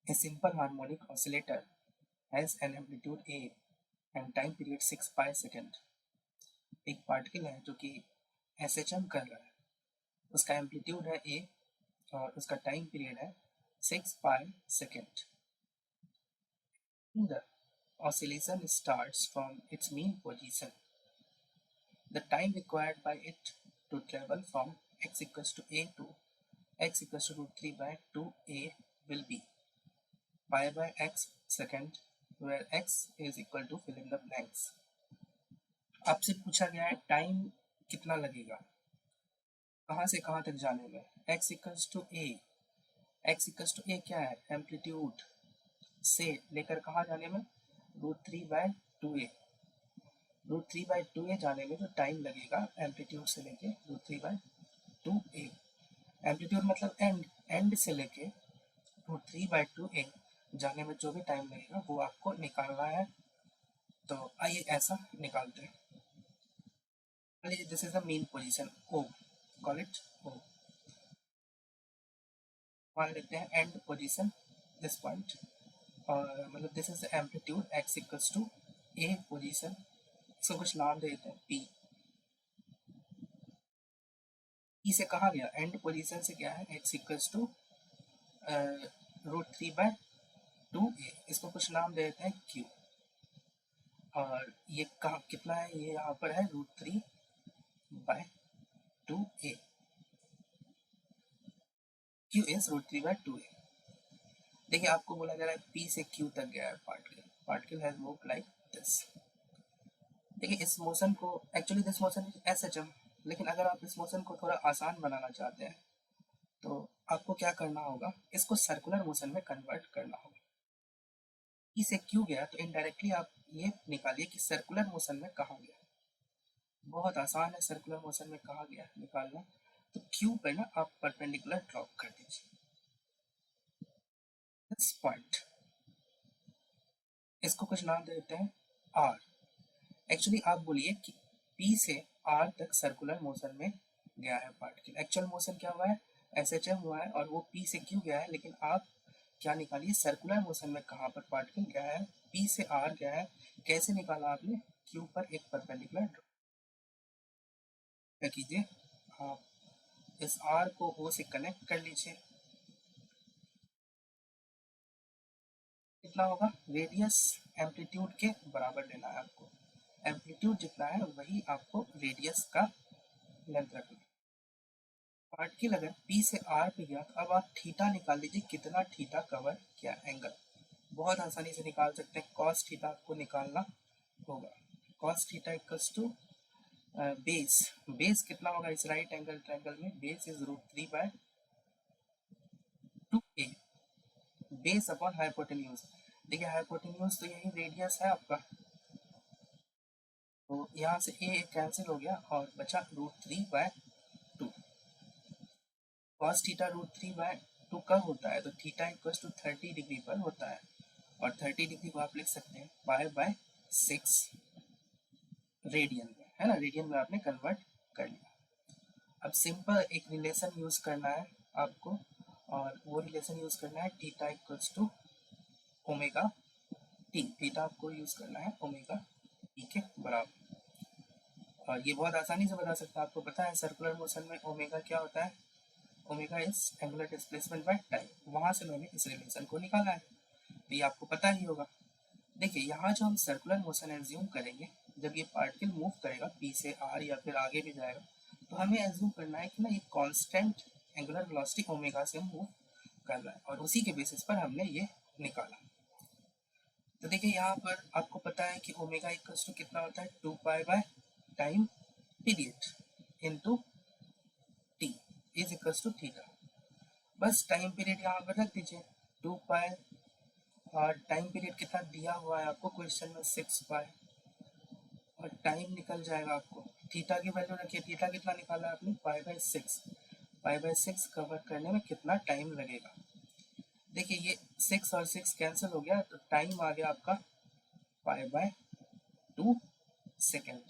A simple harmonic oscillator has an amplitude A and time period 6 pi second. एक particle है जो कि SHM कर रहा है, उसका एम्पलीट्यूड है A और उसका टाइम पीरियड है 6 pi second. The oscillation starts from its mean position. The time required by it to travel from x equals to A to x equals to root 3 by 2A will be pi by x second, where x is equal to fill in the blanks. आपसे पूछा गया है time कितना लगेगा कहाँ से कहाँ तक जाने में. x equals to A, x equals to A क्या है, एम्पलीट्यूड से लेकर कहाँ जाने में, √3/2a. √3/2a जाने में जो टाइम लगेगा एम्पलीट्यूड से लेके √3/2a, एम्पलीट्यूड मतलब एंड से लेके √3/2a जाने में जो भी टाइम लगेगा वो आपको निकालना है. तो आइए ऐसा निकालते हैं. This is the main position O, call it O. मान लेते हैं एंड पोजीशन दिस पॉइंट, और मतलब this is the amplitude x equals to A position. इसको कुछ नाम दे देते हैं P. P से कहा गया एंड पोजीशन से क्या है, x इक्वल्स टू √3/2a. इसको कुछ नाम दे देते हैं Q. और ये कहाँ कितना है, ये यहाँ पर है √3/2a. Q is √3/2a. देखिए आपको बोला जा रहा है P से Q तक गया है particle has moved like this. देखिए इस मोशन को, actually this motion is SHM, लेकिन अगर आप इस मोशन को थोड़ा आसान बनाना चाहते हैं तो आपको क्या करना होगा, इसको सर्कुलर मोशन में कन्वर्ट करना होगा. P से Q गया तो इनडायरेक्टली आप ये निकालिए कि सर्कुलर मोशन में कहाँ गया. बहुत आसान है सर्कुलर मोशन में कहाँ गया निकालना. तो Q पे ना आप परपेंडिकुलर ड्रॉप कर दीजिए दिस पॉइंट. इसको कुछ नाम दे देते हैं R. एक्चुअली आप बोलिए कि P से R तक सर्कुलर मोशन में गया है पार्टिकल. एक्चुअल मोशन क्या हुआ है, SHM हुआ है, और वो P से Q गया है. लेकिन आप क्या निकालिए, सर्कुलर मोशन में कहाँ पर पार्टिकल गया है, P से R गया है. कैसे निकाला आपने, Q पर एक परपेंडिकुलर ड्रॉप. क्या कीजिए, आप इस R को O से कनेक्ट कर लीजिए. कितना होगा, रेडियस एम्पलीट्यूड के बराबर लेना है आपको. एम्पलीट्यूड जितना है वही आपको रेडियस का लेंथ रखना है. पार्टिकल अगर P से R पे गया तो अब आप थीटा निकाल लीजिए, कितना थीटा कवर किया एंगल. बहुत आसानी से निकाल सकते हैं. कॉस थीटा आपको निकालना होगा. Cos theta equals to base. Base कितना होगा इस राइट एंगल ट्रायंगल में, base is √3/2a. Base upon hypotenuse. देखिए हाइपोटेन्यूज तो यही रेडियस है आपका, तो यहाँ से a कैंसिल हो गया और बचा √3/2. कॉस थीटा √3/2 कब होता है, तो थीटा इक्वल्स टू 30 डिग्री पर होता है. और 30 डिग्री को आप लिख सकते हैं π/6 रेडियन में, है ना. रेडियन में आपने कन्वर्ट कर लिया. अब सिंपल एक रिलेशन यूज करना है आपको, और वो रिलेशन यूज करना है theta equals to omega t. Theta आपको यूज करना है ओमेगा टी के बराबर. और ये बहुत आसानी से बता सकता है. आपको पता है सर्कुलर मोशन में ओमेगा क्या होता है, omega is angular displacement by time. वहां से मैंने इस रिलेशन को निकाला है, तो ये आपको पता ही होगा. देखिए यहाँ जो हम सर्कुलर मोशन एज्यूम करेंगे, जब ये पार्टिकल मूव करेगा P से R या फिर आगे भी जाएगा, तो हमें एज्यूम करना है कि ना ये कांस्टेंट एंगुलर वेलोसिटी ओमेगा से मूव कर रहा है, और उसी के बेसिस पर हमने ये निकाला. तो देखिए यहाँ पर आपको पता है कि ओमेगा इक्वल्स टू कितना होता है, 2π time period into t is equals to theta. बस टाइम पीरियड यहाँ पर रख दीजिए 2π, और टाइम पीरियड कितना दिया हुआ है आपको क्वेश्चन में 6π, और टाइम निकल जाएगा आपको. थीटा की वैल्यू रखिए, थीटा कितना निकाला है आपने, π/6. π/6 कवर करने में कितना टाइम लगेगा. देखिए ये 6 और 6 कैंसिल हो गया, तो टाइम आ गया आपका π/2 सेकेंड.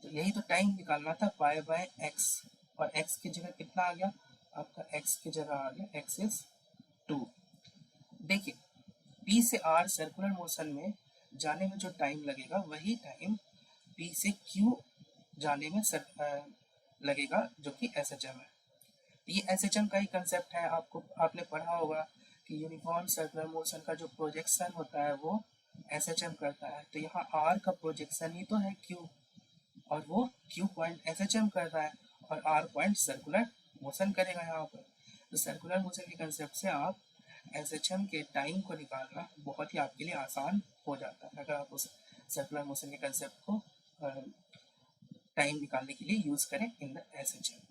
तो यही तो टाइम निकालना था π/x, और x की जगह कितना आ गया आपका x की जगह आ गया x इज 2। देखिए P से R सर्कुलर मोशन में जाने में जो टाइम लगेगा वही टाइम P से Q जाने में लगेगा, जो कि SHM है। ये SHM का ही कंसेप्ट है, आपने पढ़ा होगा कि यूनिफॉर्म सर्कुलर मोशन का जो प्रोजेक्शन होता है वो SHM करता है। तो यहाँ R का प्रोजेक्शन ही तो है Q, और वो Q पॉइंट SHM कर रहा है और R पॉइंट सर्कुलर मोशन करेगा यहाँ पर। तो सर्कुलर मोशन के कंसेप्ट से आप SHM के टाइम को निकालना बहुत ही आपके लिए आसान हो जाता है, अगर आप उस सर्कुलर मोशन के कंसेप्ट को टाइम निकालने के लिए यूज करें इन द SHM।